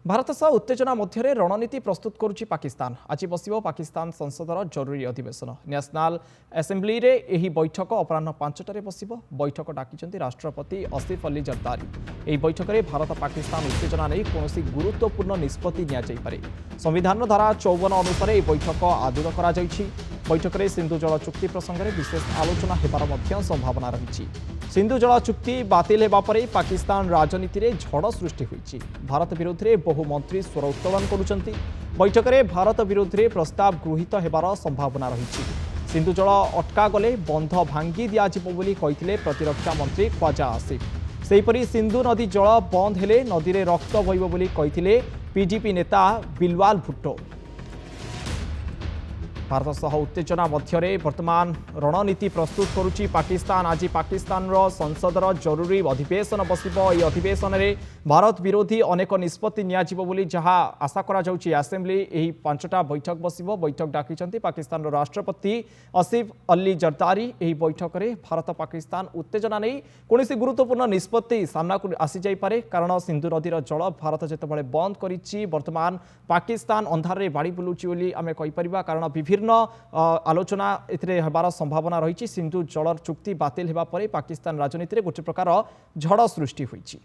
भारत सह उत्तेजना मध्य रणनीति प्रस्तुत करुच्ची पाकिस्तान। आज बस पाकिस्तान संसदर जरूरी अधिवेशन नेशनल असेंबली रे एही बैठक अपराह 5टार बस। बैठक डाकिछन्ति राष्ट्रपति आसिफ अली जरदारी। एही बैठक में भारत पाकिस्तान उत्तेजना नहीं कौनसी गुरुत्वपूर्ण निष्पत्ति नियाଯାଇପାରେ। संविधान धारा 54 अनुसार यह बैठक आदूर करा जायछि। बैठक में सिंधु जल चुक्ति प्रसंग में विशेष आलोचना हेबार मध्य संभावना रही। सिंधु जल चुक्ति बातिल हेबा परे पाकिस्तान राजनीति रे झड़ सृष्टि होईछि। भारत विरोध में बहु मंत्री स्वर उत्तोलन करुछन्ति। बैठक में भारत विरोध में प्रस्ताव गृहीत हेबार संभावना रही। सिंधु जल अटका गले बंध भांगी दियाजिबो बोली कहिथिले प्रतिरक्षा मंत्री ख्वाजा आसिफ। सेहीपरि सिंधु नदी जल बंद हेले नदी रे रक्त बहिबो बोली कहिथिले पीडीपी नेता बिलवाल भुट्टो। भारत सह उत्तेजना मध्य वर्तमान रणनीति प्रस्तुत करुच्ची पाकिस्तान। आज पाकिस्तान संसदर जरूरी अधिवेशन बस। अधिवेशन में भारत विरोधी अनेक निष्पत्ति नियाजिबो जहाँ आशा करा जाउची। असेंबली यही 5टा बैठक बस। बैठक डाकिछन्ति पाकिस्तान राष्ट्रपति आसिफ अली जरदारी। यही बैठक में भारत पाकिस्तान उत्तेजना नहीं कौन गुरुत्वपूर्ण निष्पत्ति सामना को आसी जाइपारे। कारण सिंधु नदीर जल भारत जितेबाला बंद करिछि वर्तमान पाकिस्तान अंधारे बाड़ी बुलुची बोली आमे कहिपरिबा। कारण विभिन्न आलोचना एथिरे हेबार संभावना रही। सिंधु जल चुक्ति बातिल हेबा परे पाकिस्तान राजनीति रे गोटे प्रकार झड़ सृष्टि होईछि।